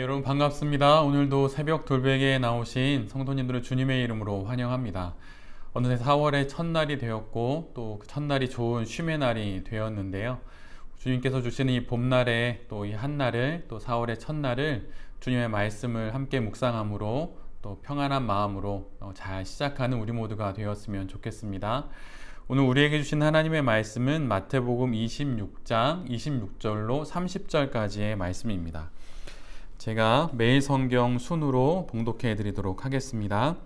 여러분 반갑습니다. 오늘도 새벽 돌베개에 나오신 성도님들을 주님의 이름으로 환영합니다. 어느새 4월의 첫날이 되었고 또 그 첫날이 좋은 쉼의 날이 되었는데요. 주님께서 주시는 이 봄날에 또 이 한날을 또 4월의 첫날을 주님의 말씀을 함께 묵상함으로 또 평안한 마음으로 잘 시작하는 우리 모두가 되었으면 좋겠습니다. 오늘 우리에게 주신 하나님의 말씀은 마태복음 26장 26절로 30절까지의 말씀입니다. 제가 매일 성경 순으로 봉독해 드리도록 하겠습니다.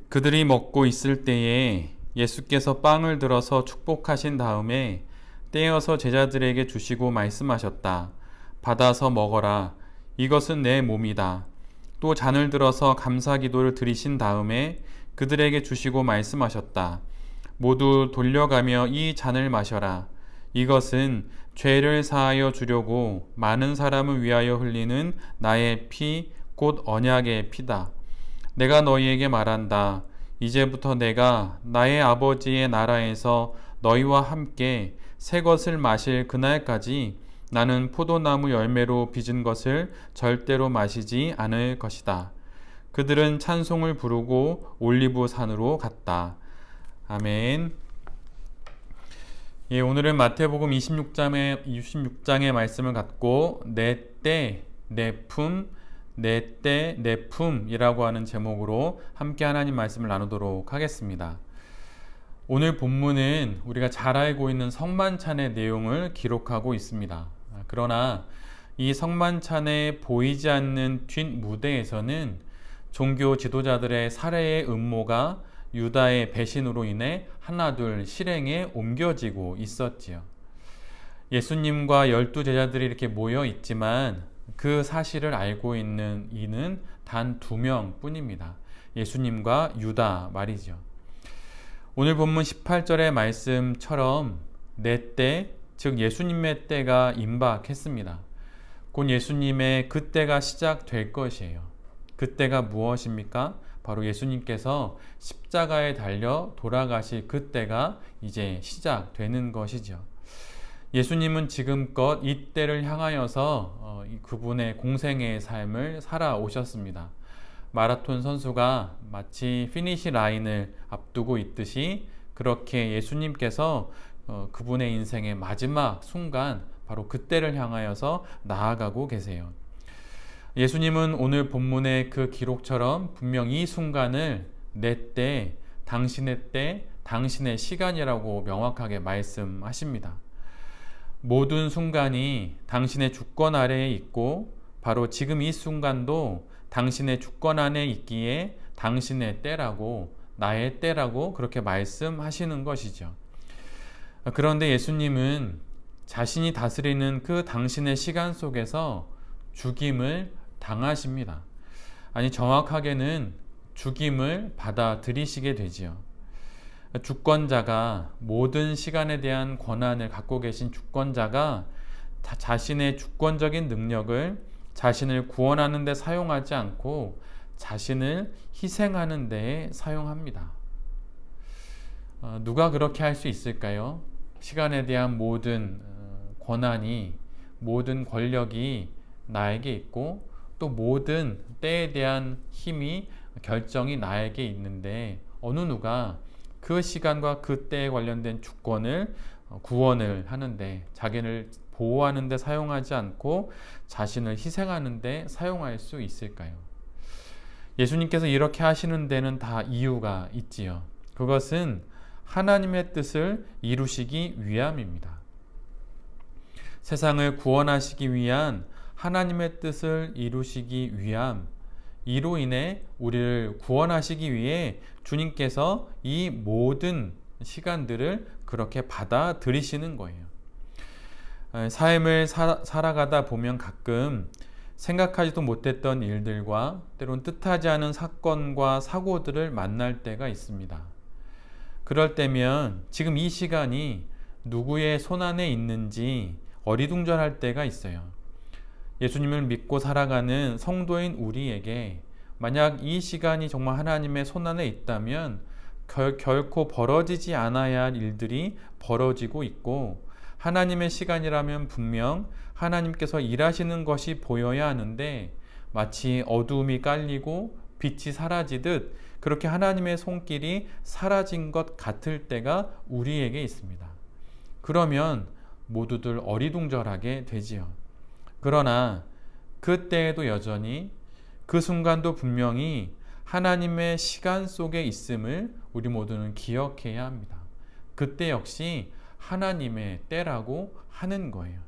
그들이 먹고 있을 때에 예수께서 빵을 들어서 축복하신 다음에 떼어서 제자들에게 주시고 말씀하셨다. 받아서 먹어라. 이것은 내 몸이다. 또 잔을 들어서 감사 기도를 드리신 다음에 그들에게 주시고 말씀하셨다. 모두 돌려가며 이 잔을 마셔라. 이것은 죄를 사하여 주려고 많은 사람을 위하여 흘리는 나의 피, 곧 언약의 피다. 내가 너희에게 말한다. 이제부터 내가 나의 아버지의 나라에서 너희와 함께 새 것을 마실 그날까지 나는 포도나무 열매로 빚은 것을 절대로 마시지 않을 것이다. 그들은 찬송을 부르고 올리브 산으로 갔다. 아멘. 오늘은 마태복음 26장의 말씀을 갖고 내 때, 내 품, 내 때, 내 품이라고 하는 제목으로 함께 하나님 말씀을 나누도록 하겠습니다. 오늘 본문은 우리가 잘 알고 있는 성만찬의 내용을 기록하고 있습니다. 그러나 이 성만찬에 보이지 않는 뒷무대에서는 종교 지도자들의 살해의 음모가 유다의 배신으로 인해 하나둘 실행에 옮겨지고 있었지요. 예수님과 12 제자들이 이렇게 모여 있지만 그 사실을 알고 있는 이는 단 2명 뿐입니다. 예수님과 유다 말이죠. 오늘 본문 18절의 말씀처럼 내 때, 즉 예수님의 때가 임박했습니다. 곧 예수님의 그 때가 시작될 것이에요. 그 때가 무엇입니까? 바로 예수님께서 십자가에 달려 돌아가실 그때가 이제 시작되는 것이죠. 예수님은 지금껏 이 때를 향하여서 그분의 공생의 삶을 살아오셨습니다. 마라톤 선수가 마치 피니시 라인을 앞두고 있듯이 그렇게 예수님께서 그분의 인생의 마지막 순간 바로 그때를 향하여서 나아가고 계세요. 예수님은 오늘 본문의 그 기록처럼 분명 이 순간을 내 때, 당신의 때, 당신의 시간이라고 명확하게 말씀하십니다. 모든 순간이 당신의 주권 아래에 있고 바로 지금 이 순간도 당신의 주권 안에 있기에 당신의 때라고, 나의 때라고 그렇게 말씀하시는 것이죠. 그런데 예수님은 자신이 다스리는 그 당신의 시간 속에서 죽임을 당하십니다. 아니, 정확하게는 죽임을 받아들이시게 되지요. 주권자가, 모든 시간에 대한 권한을 갖고 계신 주권자가 자신의 주권적인 능력을 자신을 구원하는 데 사용하지 않고 자신을 희생하는 데에 사용합니다. 누가 그렇게 할 수 있을까요? 시간에 대한 모든 권한이, 모든 권력이 나에게 있고 또 모든 때에 대한 힘이, 결정이 나에게 있는데 어느 누가 그 시간과 그 때에 관련된 주권을 구원을 하는데, 자기를 보호하는 데 사용하지 않고 자신을 희생하는 데 사용할 수 있을까요? 예수님께서 이렇게 하시는 데는 다 이유가 있지요. 그것은 하나님의 뜻을 이루시기 위함입니다. 세상을 구원하시기 위한 하나님의 뜻을 이루시기 위함, 이로 인해 우리를 구원하시기 위해 주님께서 이 모든 시간들을 그렇게 받아들이시는 거예요. 삶을 살아가다 보면 가끔 생각하지도 못했던 일들과 때론 뜻하지 않은 사건과 사고들을 만날 때가 있습니다. 그럴 때면 지금 이 시간이 누구의 손안에 있는지 어리둥절할 때가 있어요. 예수님을 믿고 살아가는 성도인 우리에게 만약 이 시간이 정말 하나님의 손안에 있다면 결코 벌어지지 않아야 할 일들이 벌어지고 있고, 하나님의 시간이라면 분명 하나님께서 일하시는 것이 보여야 하는데 마치 어두움이 깔리고 빛이 사라지듯 그렇게 하나님의 손길이 사라진 것 같을 때가 우리에게 있습니다. 그러면 모두들 어리둥절하게 되지요. 그러나 그때에도 여전히 그 순간도 분명히 하나님의 시간 속에 있음을 우리 모두는 기억해야 합니다. 그때 역시 하나님의 때라고 하는 거예요.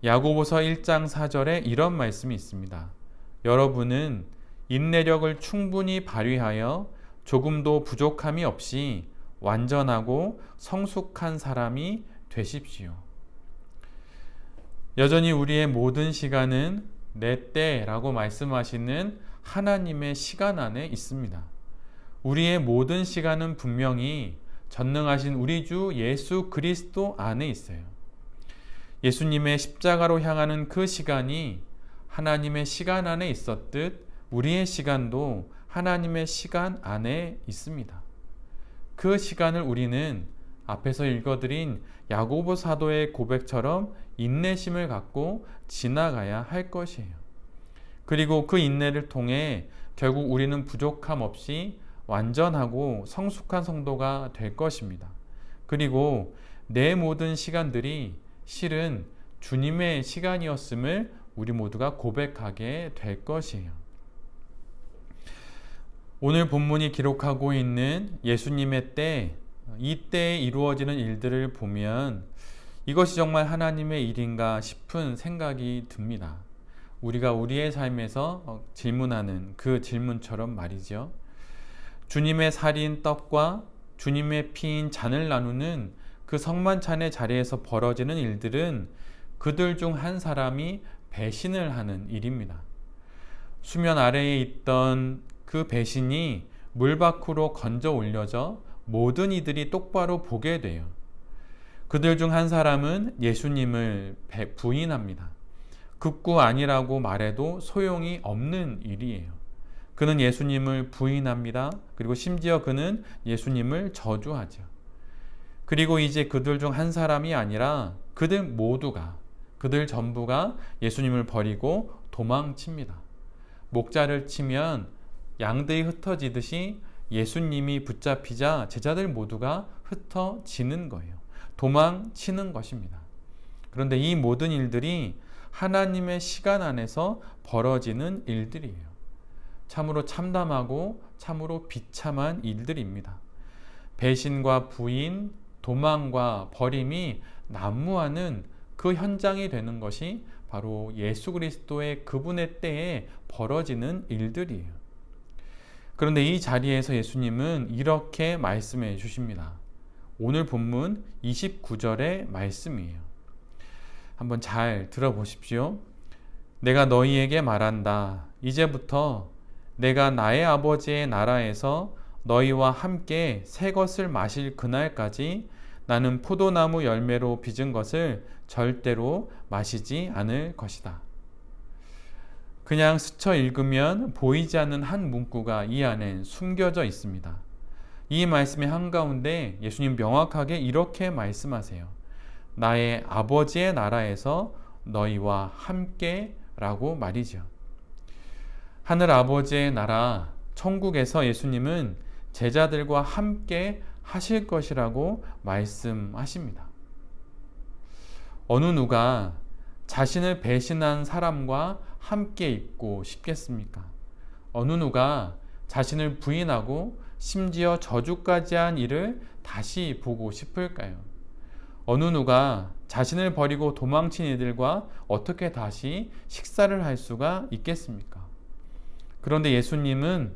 야고보서 1장 4절에 이런 말씀이 있습니다. 여러분은 인내력을 충분히 발휘하여 조금도 부족함이 없이 완전하고 성숙한 사람이 되십시오. 여전히 우리의 모든 시간은 내 때라고 말씀하시는 하나님의 시간 안에 있습니다. 우리의 모든 시간은 분명히 전능하신 우리 주 예수 그리스도 안에 있어요. 예수님의 십자가로 향하는 그 시간이 하나님의 시간 안에 있었듯 우리의 시간도 하나님의 시간 안에 있습니다. 그 시간을 우리는 앞에서 읽어드린 야고보 사도의 고백처럼 인내심을 갖고 지나가야 할 것이에요. 그리고 그 인내를 통해 결국 우리는 부족함 없이 완전하고 성숙한 성도가 될 것입니다. 그리고 내 모든 시간들이 실은 주님의 시간이었음을 우리 모두가 고백하게 될 것이에요. 오늘 본문이 기록하고 있는 예수님의 때, 이 때에 이루어지는 일들을 보면 이것이 정말 하나님의 일인가 싶은 생각이 듭니다. 우리가 우리의 삶에서 질문하는 그 질문처럼 말이죠. 주님의 살인 떡과 주님의 피인 잔을 나누는 그 성만찬의 자리에서 벌어지는 일들은 그들 중 한 사람이 배신을 하는 일입니다. 수면 아래에 있던 그 배신이 물 밖으로 건져 올려져 모든 이들이 똑바로 보게 돼요. 그들 중 한 사람은 예수님을 부인합니다. 극구 아니라고 말해도 소용이 없는 일이에요. 그는 예수님을 부인합니다. 그리고 심지어 그는 예수님을 저주하죠. 그리고 이제 그들 중 한 사람이 아니라 그들 모두가, 그들 전부가 예수님을 버리고 도망칩니다. 목자를 치면 양들이 흩어지듯이 예수님이 붙잡히자 제자들 모두가 흩어지는 거예요. 도망치는 것입니다. 그런데 이 모든 일들이 하나님의 시간 안에서 벌어지는 일들이에요. 참으로 참담하고 참으로 비참한 일들입니다. 배신과 부인, 도망과 버림이 난무하는 그 현장이 되는 것이 바로 예수 그리스도의 그분의 때에 벌어지는 일들이에요. 그런데 이 자리에서 예수님은 이렇게 말씀해 주십니다. 오늘 본문 29절의 말씀이에요. 한번 잘 들어보십시오. 내가 너희에게 말한다. 이제부터 내가 나의 아버지의 나라에서 너희와 함께 새 것을 마실 그날까지 나는 포도나무 열매로 빚은 것을 절대로 마시지 않을 것이다. 그냥 스쳐 읽으면 보이지 않는 한 문구가 이 안에 숨겨져 있습니다. 이 말씀의 한가운데 예수님 명확하게 이렇게 말씀하세요. 나의 아버지의 나라에서 너희와 함께 라고 말이죠. 하늘 아버지의 나라, 천국에서 예수님은 제자들과 함께 하실 것이라고 말씀하십니다. 어느 누가 자신을 배신한 사람과 함께 있고 싶겠습니까? 어느 누가 자신을 부인하고 심지어 저주까지 한 이를 다시 보고 싶을까요? 어느 누가 자신을 버리고 도망친 이들과 어떻게 다시 식사를 할 수가 있겠습니까? 그런데 예수님은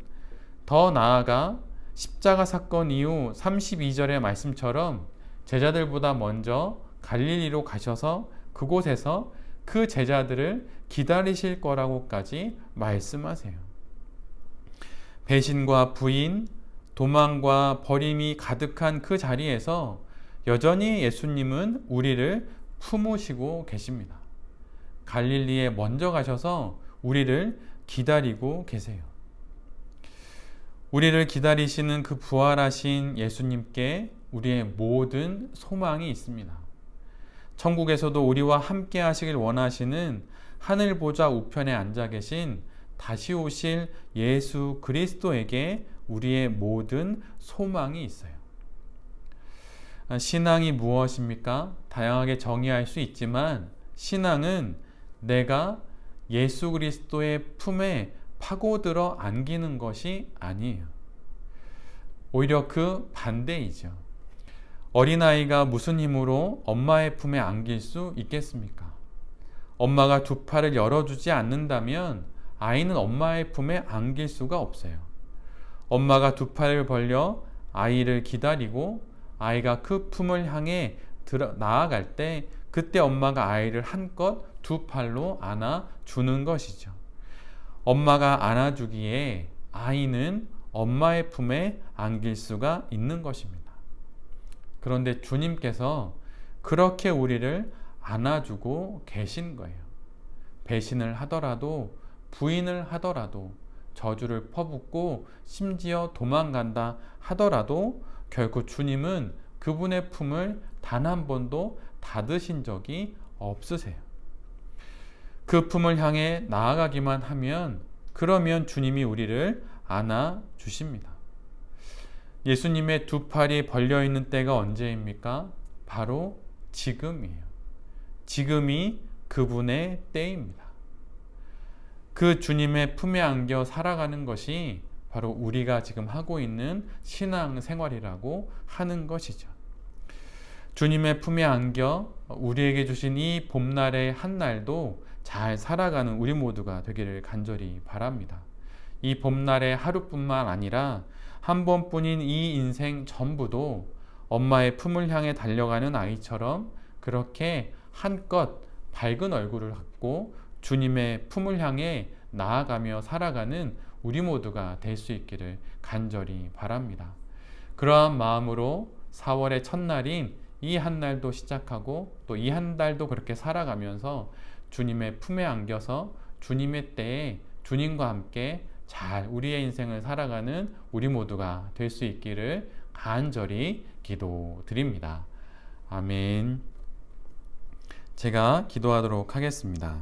더 나아가 십자가 사건 이후 32절의 말씀처럼 제자들보다 먼저 갈릴리로 가셔서 그곳에서 그 제자들을 기다리실 거라고까지 말씀하세요. 배신과 부인, 도망과 버림이 가득한 그 자리에서 여전히 예수님은 우리를 품으시고 계십니다. 갈릴리에 먼저 가셔서 우리를 기다리고 계세요. 우리를 기다리시는 그 부활하신 예수님께 우리의 모든 소망이 있습니다. 천국에서도 우리와 함께 하시길 원하시는 하늘 보좌 우편에 앉아 계신 다시 오실 예수 그리스도에게 우리의 모든 소망이 있어요. 신앙이 무엇입니까? 다양하게 정의할 수 있지만 신앙은 내가 예수 그리스도의 품에 파고들어 안기는 것이 아니에요. 오히려 그 반대이죠. 어린아이가 무슨 힘으로 엄마의 품에 안길 수 있겠습니까? 엄마가 두 팔을 열어주지 않는다면 아이는 엄마의 품에 안길 수가 없어요. 엄마가 두 팔을 벌려 아이를 기다리고 아이가 그 품을 향해 나아갈 때 그때 엄마가 아이를 한껏 두 팔로 안아주는 것이죠. 엄마가 안아주기에 아이는 엄마의 품에 안길 수가 있는 것입니다. 그런데 주님께서 그렇게 우리를 안아주고 계신 거예요. 배신을 하더라도 부인을 하더라도 저주를 퍼붓고 심지어 도망간다 하더라도 결국 주님은 그분의 품을 단 한 번도 닫으신 적이 없으세요. 그 품을 향해 나아가기만 하면 그러면 주님이 우리를 안아주십니다. 예수님의 두 팔이 벌려있는 때가 언제입니까? 바로 지금이에요. 지금이 그분의 때입니다. 그 주님의 품에 안겨 살아가는 것이 바로 우리가 지금 하고 있는 신앙생활이라고 하는 것이죠. 주님의 품에 안겨 우리에게 주신 이 봄날의 한날도 잘 살아가는 우리 모두가 되기를 간절히 바랍니다. 이 봄날의 하루뿐만 아니라 한 번뿐인 이 인생 전부도 엄마의 품을 향해 달려가는 아이처럼 그렇게 한껏 밝은 얼굴을 갖고 주님의 품을 향해 나아가며 살아가는 우리 모두가 될 수 있기를 간절히 바랍니다. 그러한 마음으로 4월의 첫날인 이 한 날도 시작하고 또 이 한 달도 그렇게 살아가면서 주님의 품에 안겨서 주님의 때에 주님과 함께 잘 우리의 인생을 살아가는 우리 모두가 될 수 있기를 간절히 기도드립니다. 아멘. 제가 기도하도록 하겠습니다.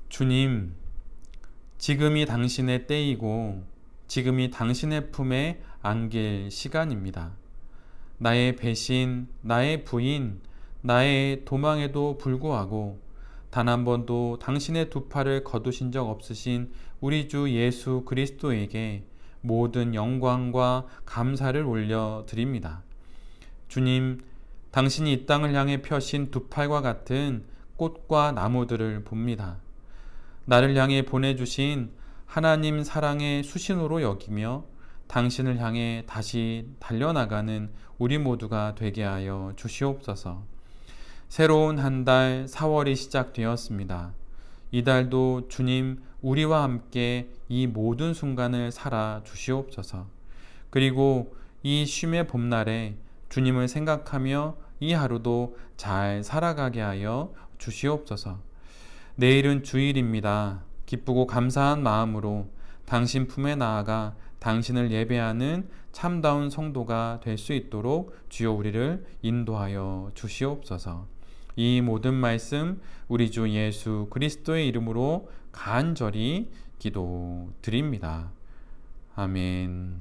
주님, 지금이 당신의 때이고 지금이 당신의 품에 안길 시간입니다. 나의 배신, 나의 부인, 나의 도망에도 불구하고 단 한 번도 당신의 두 팔을 거두신 적 없으신 우리 주 예수 그리스도에게 모든 영광과 감사를 올려드립니다. 주님, 당신이 이 땅을 향해 펴신 두 팔과 같은 꽃과 나무들을 봅니다. 나를 향해 보내주신 하나님 사랑의 수신호로 여기며 당신을 향해 다시 달려나가는 우리 모두가 되게 하여 주시옵소서. 새로운 한 달 4월이 시작되었습니다. 이 달도 주님 우리와 함께 이 모든 순간을 살아 주시옵소서. 그리고 이 쉼의 봄날에 주님을 생각하며 이 하루도 잘 살아가게 하여 주시옵소서. 내일은 주일입니다. 기쁘고 감사한 마음으로 당신 품에 나아가 당신을 예배하는 참다운 성도가 될 수 있도록 주여 우리를 인도하여 주시옵소서. 이 모든 말씀 우리 주 예수 그리스도의 이름으로 간절히 기도드립니다. 아멘.